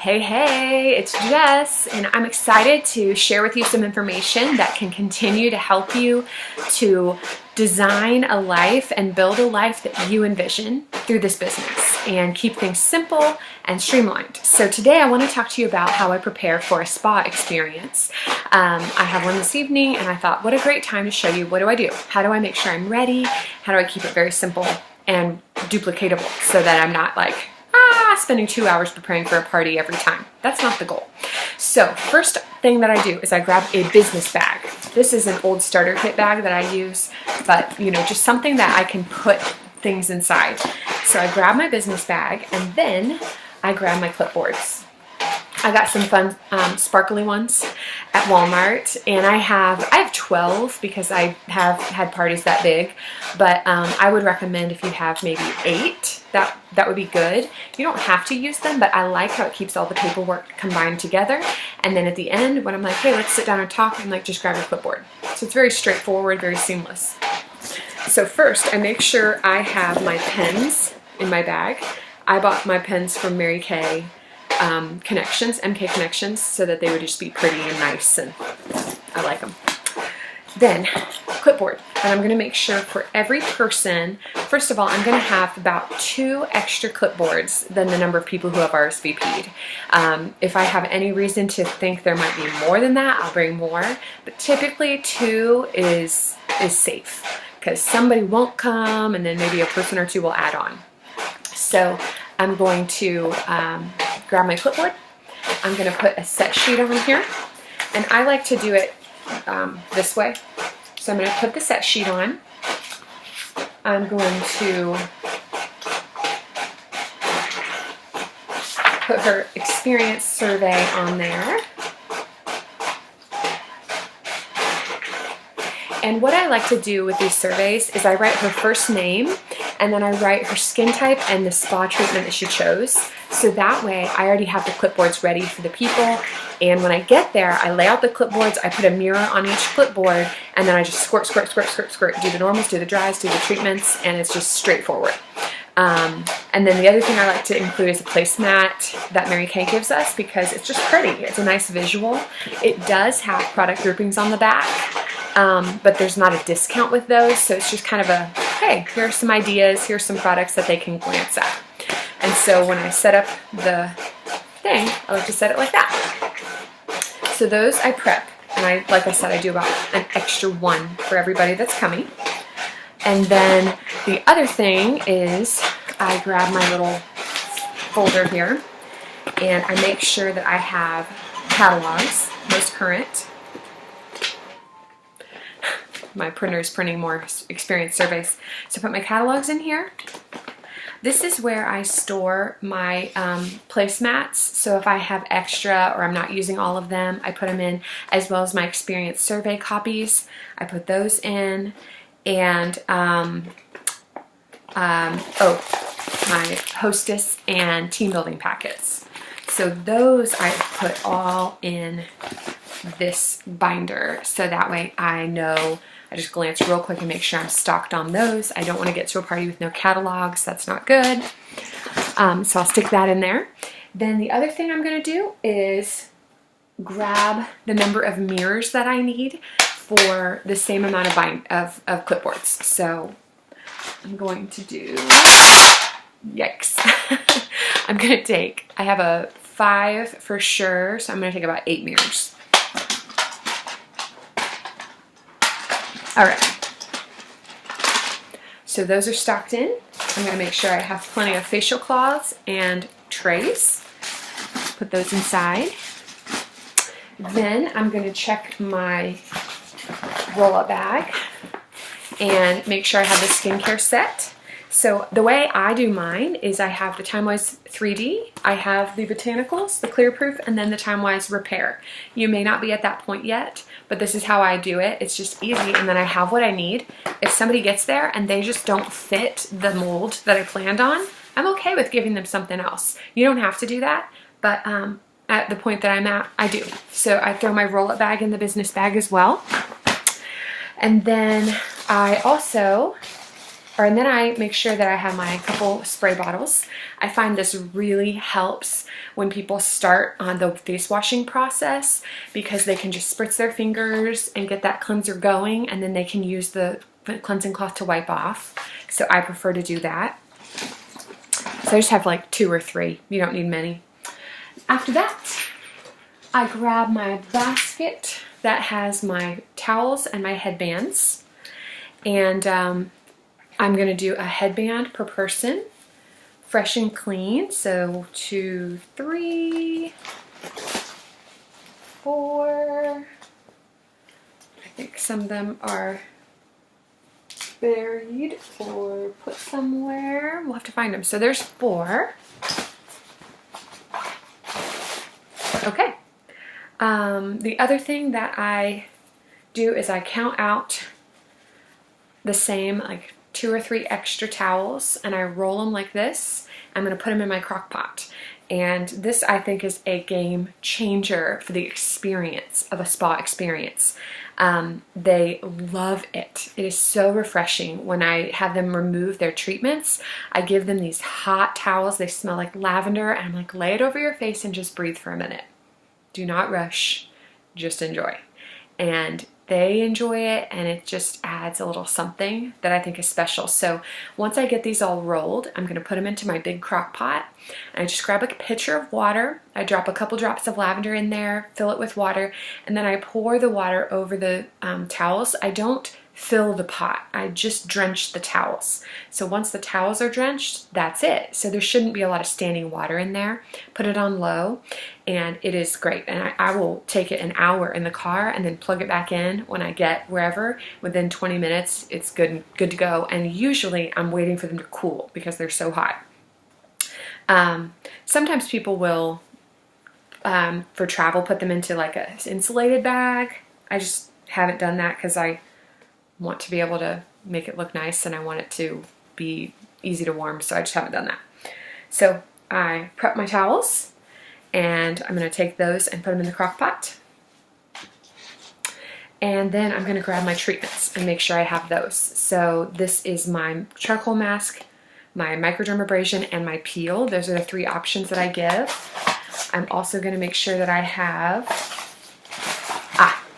Hey, it's Jess, and I'm excited to share with you some information that can continue to help you to design a life and build a life that you envision through this business and keep things simple and streamlined. So today I want to talk to you about how I prepare for a spa experience. I have one this evening, and I thought, what a great time to show you what do I do? How do I make sure I'm ready? How do I keep it very simple and duplicatable so that I'm not like spending 2 hours preparing for a party every time. That's not the goal. So first thing that I do is I grab a business bag. This is an old starter kit bag that I use, but just something that I can put things inside. So I grab my business bag, and then I grab my clipboards. I got some fun sparkly ones at Walmart, and I have 12 because I have had parties that big, but I would recommend if you have maybe 8, that would be good. You don't have to use them, but I like how it keeps all the paperwork combined together, and then at the end when I'm like, hey, let's sit down and talk, I'm like, just grab your clipboard. So it's very straightforward, very seamless. So first I make sure I have my pens in my bag. I bought my pens from Mary Kay Connections, MK Connections, so that they would just be pretty and nice, and I like them. Then clipboard, and I'm going to make sure for every person, first of all, I'm going to have about 2 extra clipboards than the number of people who have RSVP'd. If I have any reason to think there might be more than that, I'll bring more, but typically 2 is safe because somebody won't come, and then maybe a person or 2 will add on. So I'm going to grab my clipboard. I'm going to put a set sheet on here, and I like to do it this way. So I'm going to put the set sheet on. I'm going to put her experience survey on there. And what I like to do with these surveys is I write her first name, and then I write her skin type and the spa treatment that she chose. So that way I already have the clipboards ready for the people, and when I get there I lay out the clipboards, I put a mirror on each clipboard, and then I just squirt, do the normals, do the dries, do the treatments, and it's just straightforward. And then the other thing I like to include is a placemat that Mary Kay gives us because it's just pretty. It's a nice visual. It does have product groupings on the back, but there's not a discount with those, so it's just kind of a, hey, here are some ideas, here's some products that they can glance at. And so when I set up the thing, I like to set it like that. So those I prep, and like I said, I do about an extra 1 for everybody that's coming. And then the other thing is I grab my little folder here, and I make sure that I have catalogs, most current. My printer is printing more experience surveys. So I put my catalogs in here. This is where I store my placemats. So if I have extra or I'm not using all of them, I put them in, as well as my experience survey copies. I put those in. And my hostess and team building packets. So those I put all in this binder, so that way I know, I just glance real quick and make sure I'm stocked on those. I don't want to get to a party with no catalogs. That's not good. So I'll stick that in there. Then the other thing I'm going to do is grab the number of mirrors that I need for the same amount of clipboards. So I'm going to do, yikes. I'm going to take, I have a 5 for sure, so I'm going to take about 8 mirrors. All right. So those are stocked in. I'm going to make sure I have plenty of facial cloths and trays. Put those inside. Then I'm going to check my roll-up bag and make sure I have the skincare set. So the way I do mine is I have the TimeWise 3D, I have the Botanicals, the Clear Proof, and then the TimeWise Repair. You may not be at that point yet, but this is how I do it. It's just easy, and then I have what I need. If somebody gets there and they just don't fit the mold that I planned on, I'm okay with giving them something else. You don't have to do that, but at the point that I'm at, I do. So I throw my roll-up bag in the business bag as well. And then I also and then I make sure that I have my couple spray bottles. I find this really helps when people start on the face washing process because they can just spritz their fingers and get that cleanser going, and then they can use the cleansing cloth to wipe off. So I prefer to do that. So I just have like 2 or 3. You don't need many. After that, I grab my basket that has my towels and my headbands. And I'm going to do a headband per person, fresh and clean. So 2, 3, 4. I think some of them are buried or put somewhere. We'll have to find them. So there's 4. Okay. The other thing that I do is I count out the same, like 2 or 3 extra towels, and I roll them like this. I'm going to put them in my crock pot. And this, I think, is a game changer for the experience of a spa experience. They love it. It is so refreshing when I have them remove their treatments. I give them these hot towels. They smell like lavender, and I'm like, lay it over your face and just breathe for a minute. Do not rush, just enjoy. And they enjoy it, and it just adds a little something that I think is special. So once I get these all rolled, I'm going to put them into my big crock pot. And I just grab a pitcher of water. I drop a couple drops of lavender in there, fill it with water, and then I pour the water over the towels. I don't fill the pot. I just drench the towels. So once the towels are drenched, that's it. So there shouldn't be a lot of standing water in there. Put it on low, and it is great. And I will take it an hour in the car and then plug it back in when I get wherever. Within 20 minutes, it's good to go. And usually I'm waiting for them to cool because they're so hot. Sometimes people will, for travel, put them into like an insulated bag. I just haven't done that because I want to be able to make it look nice and I want it to be easy to warm, so I just haven't done that. So I prep my towels, and I'm going to take those and put them in the crock pot. And then I'm going to grab my treatments and make sure I have those. So this is my charcoal mask, my microdermabrasion, and my peel. Those are the 3 options that I give. I'm also going to make sure that I have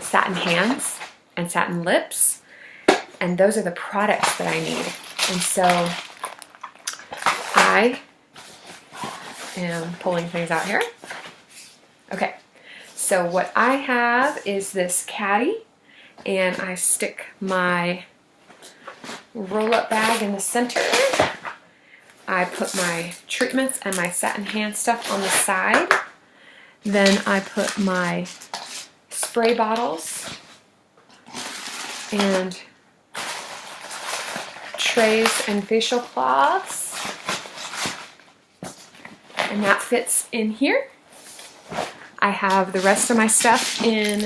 satin hands and satin lips. And those are the products that I need. And so I am pulling things out here. Okay, so what I have is this caddy, and I stick my roll-up bag in the center. I put my treatments and my satin hand stuff on the side. Then I put my spray bottles and trays and facial cloths, and that fits in here. I have the rest of my stuff in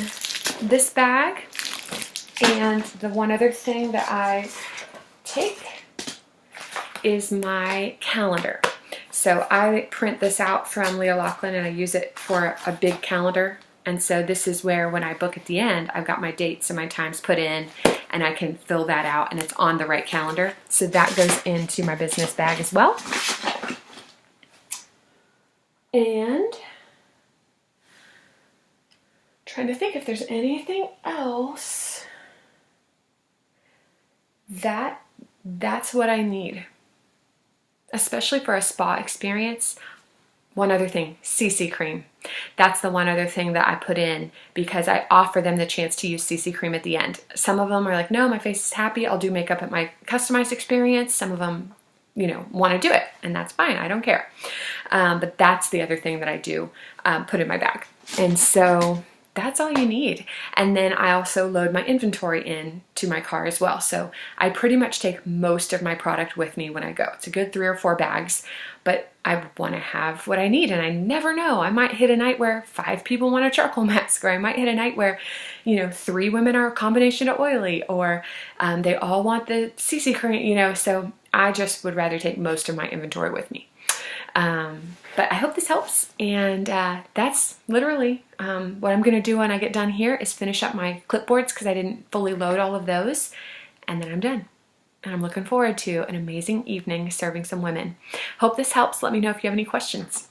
this bag, and the one other thing that I take is my calendar. So I print this out from Leo Lachlan, and I use it for a big calendar. And so this is where, when I book at the end, I've got my dates and my times put in, and I can fill that out, and it's on the right calendar. So that goes into my business bag as well. And trying to think if there's anything else. That's what I need, especially for a spa experience. One other thing, CC cream. That's the one other thing that I put in because I offer them the chance to use CC cream at the end. Some of them are like, no, my face is happy, I'll do makeup at my customized experience. Some of them, want to do it, and that's fine, I don't care. But that's the other thing that I do put in my bag. And so that's all you need. And then I also load my inventory in to my car as well. So I pretty much take most of my product with me when I go. It's a good 3 or 4 bags, but I want to have what I need, and I never know. I might hit a night where 5 people want a charcoal mask, or I might hit a night where, 3 women are a combination of oily, or they all want the CC cream, so I just would rather take most of my inventory with me. But I hope this helps, and that's literally what I'm going to do when I get done here is finish up my clipboards because I didn't fully load all of those, and then I'm done. and I'm looking forward to an amazing evening serving some women. Hope this helps. Let me know if you have any questions.